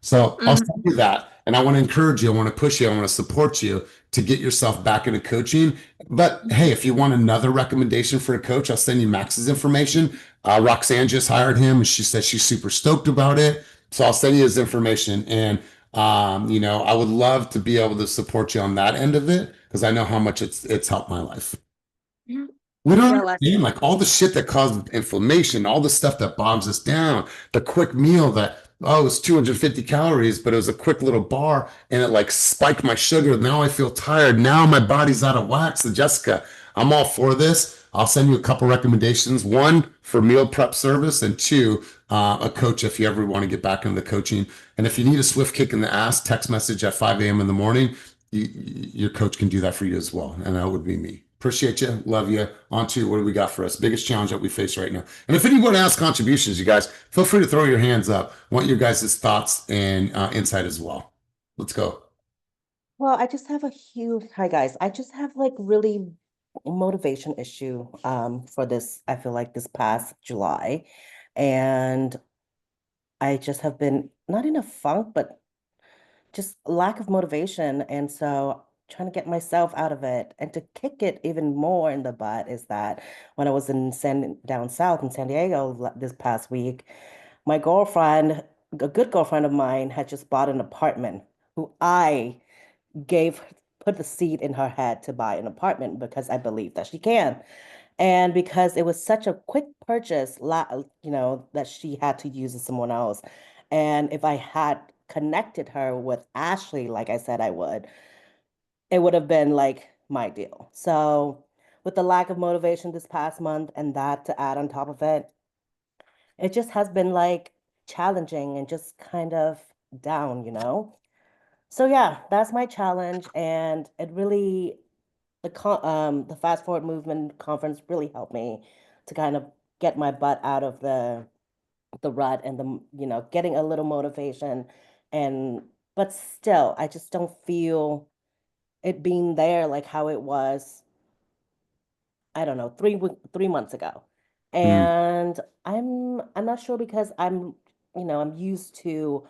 So I'll send Mhm. you that. And I want to encourage you. I want to push you. I want to support you to get yourself back into coaching. But hey, if you want another recommendation for a coach, I'll send you Max's information. Roxanne just hired him and she said she's super stoked about it. So I'll send you his information. And, I would love to be able to support you on that end of it because I know how much it's helped my life. Mhm. We don't You're lucky. understand like all the shit that causes inflammation, all the stuff that bogs us down, the quick meal that, oh, it's 250 calories, but it was a quick little bar and it like spiked my sugar. Now I feel tired. Now my body's out of whack. So Jessica, I'm all for this. I'll send you a couple recommendations. One for meal prep service, and two, a coach if you ever want to get back into the coaching. And if you need a swift kick in the ass, text message at 5 a.m. in the morning. Your coach can do that for you as well. And that would be me. Appreciate you. Love you. On to what do we got for us? Biggest challenge that we face right now. And if anyone has contributions, you guys, feel free to throw your hands up. Want your guys' thoughts and insight as well. Let's go. Well, I just have a huge, hi guys. I just have like really motivation issue for this, I feel like this past July. And I just have been not in a funk, but just lack of motivation. And so trying to get myself out of it and to kick it even more in the butt is that when I was down south in San Diego this past week, my girlfriend, a good girlfriend of mine, had just bought an apartment who I gave put the seed in her head to buy an apartment because I believe that she can. And because it was such a quick purchase, that she had to use with someone else. And if I had connected her with Ashley, like I said I would, it would have been like my deal. So with the lack of motivation this past month and that to add on top of it, it just has been like challenging and just kind of down. So yeah, that's my challenge, and it really the fast forward movement conference really helped me to kind of get my butt out of the rut and getting a little motivation, and but still I just don't feel it being there like how it was, I don't know, 3 months ago. And I'm not sure because I'm used to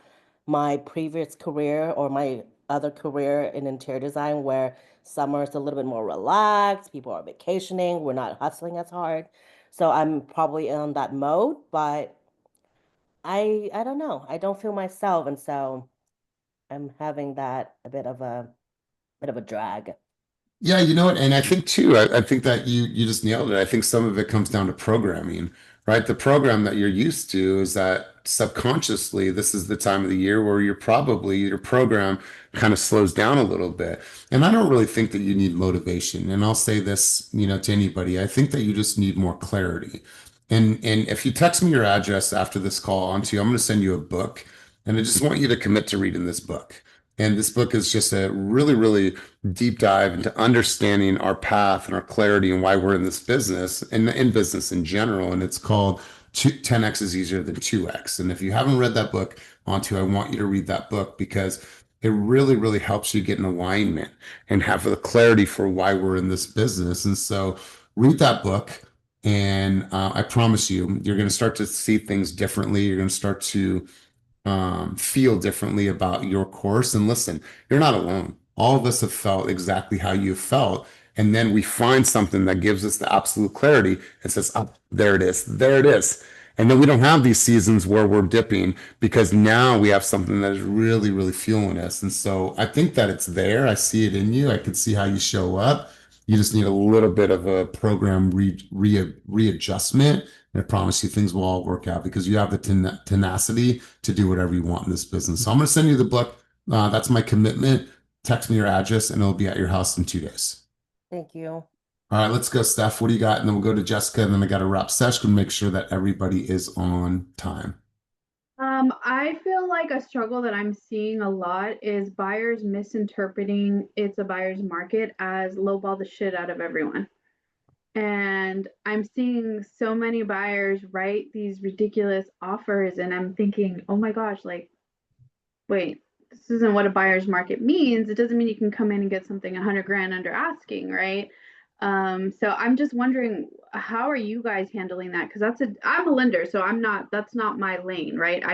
my previous career or my other career in interior design where summer is a little bit more relaxed, people are vacationing, we're not hustling as hard. So I'm probably on that mode, but I don't know. I don't feel myself, and so I'm having that a bit of a drag. Yeah, you know what? And I think too, I think that you just nailed it. I think some of it comes down to programming, right? The program that you're used to is that subconsciously, this is the time of the year where your program kind of slows down a little bit. And I don't really think that you need motivation. And I'll say this, to anybody, I think that you just need more clarity. And if you text me your address after this call onto you, I'm going to send you a book. And I just want you to commit to reading this book. And this book is just a really, really deep dive into understanding our path and our clarity and why we're in this business and in business in general. And it's called 10X is Easier Than 2X. And if you haven't read that book, onto, I want you to read that book because it really, really helps you get in alignment and have the clarity for why we're in this business. And so read that book. And I promise you, you're going to start to see things differently. You're going to start to feel differently about your course. And listen, you're not alone. All of us have felt exactly how you felt. And then we find something that gives us the absolute clarity and says, oh, there it is. There it is. And then we don't have these seasons where we're dipping because now we have something that is really, really fueling us. And so I think that it's there. I see it in you. I can see how you show up. You just need a little bit of a program readjustment. And I promise you things will all work out because you have the tenacity to do whatever you want in this business. So I'm going to send you the book. That's my commitment. Text me your address and it'll be at your house in 2 days. Thank you. All right, let's go, Steph. What do you got? And then we'll go to Jessica and then I got to wrap session and make sure that everybody is on time. I feel like a struggle that I'm seeing a lot is buyers misinterpreting it's a buyer's market as lowball the shit out of everyone. And I'm seeing so many buyers write these ridiculous offers, and I'm thinking, oh my gosh, like, wait, this isn't what a buyer's market means. It doesn't mean you can come in and get something 100 grand under asking, right? So I'm just wondering, how are you guys handling that? Because I'm a lender, so that's not my lane, right?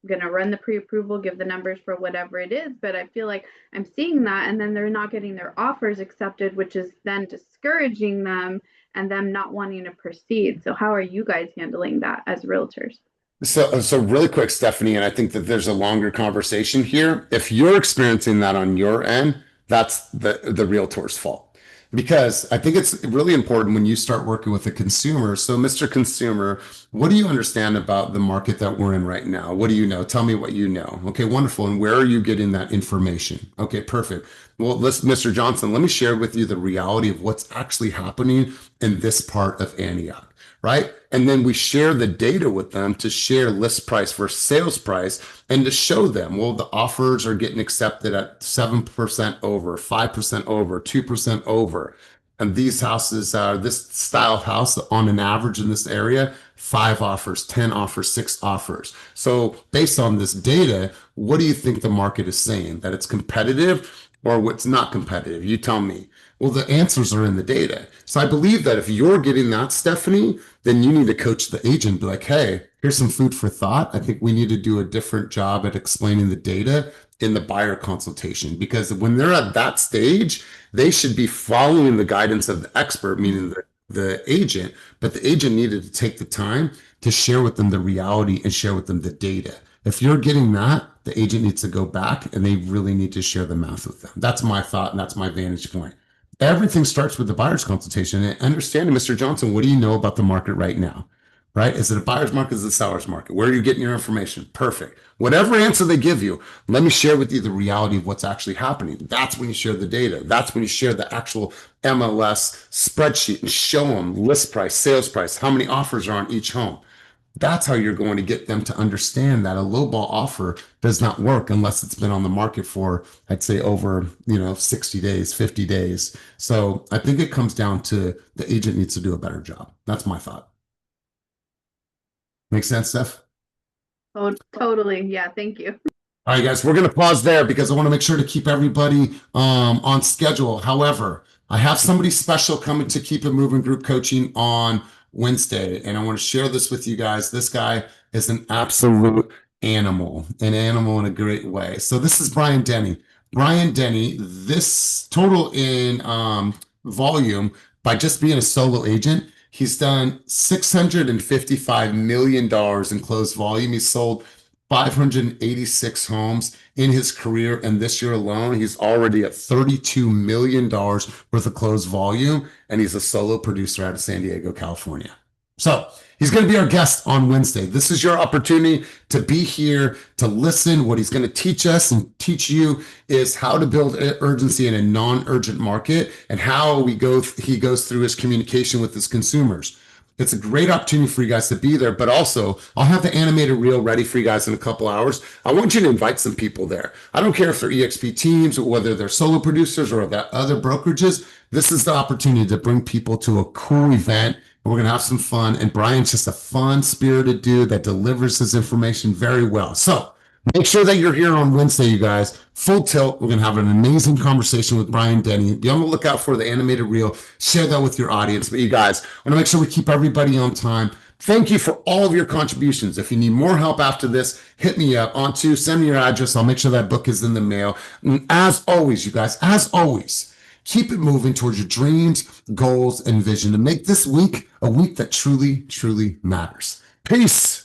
Gonna run the pre-approval, give the numbers for whatever it is, but I feel like I'm seeing that and then they're not getting their offers accepted, which is then discouraging them and them not wanting to proceed. So how are you guys handling that as realtors? So really quick, Stephanie, and I think that there's a longer conversation here. If you're experiencing that on your end, that's the realtor's fault. Because I think it's really important when you start working with a consumer. So, Mr. Consumer, what do you understand about the market that we're in right now? What do you know? Tell me what you know. Okay, wonderful. And where are you getting that information? Okay, perfect. Well, Mr. Johnson, let me share with you the reality of what's actually happening in this part of Antioch. Right. And then we share the data with them to share list price versus sales price and to show them, well, the offers are getting accepted at 7% over, 5% over, 2% over. And these houses are this style of house on an average in this area, 5 offers, 10 offers, 6 offers. So based on this data, what do you think the market is saying? That it's competitive or what's not competitive? You tell me. Well, the answers are in the data. So I believe that if you're getting that, Stephanie, then you need to coach the agent, be like, hey, here's some food for thought. I think we need to do a different job at explaining the data in the buyer consultation, because when they're at that stage, they should be following the guidance of the expert, meaning the agent, but the agent needed to take the time to share with them the reality and share with them the data. If you're getting that, the agent needs to go back and they really need to share the math with them. That's my thought and that's my vantage point. Everything starts with the buyer's consultation and understanding, Mr. Johnson, what do you know about the market right now? Right? Is it a buyer's market? Is it a seller's market? Where are you getting your information? Perfect. Whatever answer they give you, let me share with you the reality of what's actually happening. That's when you share the data. That's when you share the actual MLS spreadsheet and show them list price, sales price, how many offers are on each home. That's how you're going to get them to understand that a lowball offer does not work unless it's been on the market for, I'd say, over 60 days, 50 days. So I think it comes down to the agent needs to do a better job. That's my thought. Make sense, Steph? Oh, totally. Yeah, thank you. All right, guys, we're going to pause there because I want to make sure to keep everybody on schedule. However, I have somebody special coming to Keep It Moving group coaching on Wednesday, and I want to share this with you guys. This guy is an absolute animal, an animal in a great way. So this is Brian Denny. Brian Denny, this total in volume by just being a solo agent, he's done $655 million in closed volume. He's sold 586 homes in his career, and this year alone, he's already at $32 million worth of closed volume, and he's a solo producer out of San Diego, California. So he's going to be our guest on Wednesday. This is your opportunity to be here, to listen. What he's going to teach us and teach you is how to build urgency in a non-urgent market and how he goes through his communication with his consumers. It's a great opportunity for you guys to be there, but also I'll have the animated reel ready for you guys in a couple hours. I want you to invite some people there. I don't care if they're EXP teams or whether they're solo producers or that other brokerages. This is the opportunity to bring people to a cool event. We're going to have some fun. And Brian's just a fun spirited dude that delivers his information very well. So make sure that you're here on Wednesday, you guys. Full tilt. We're going to have an amazing conversation with Brian Denny. Be on the lookout for the animated reel. Share that with your audience. But you guys, I want to make sure we keep everybody on time. Thank you for all of your contributions. If you need more help after this, hit me up send me your address. I'll make sure that book is in the mail. And as always, you guys, as always, keep it moving towards your dreams, goals, and vision to make this week a week that truly, truly matters. Peace.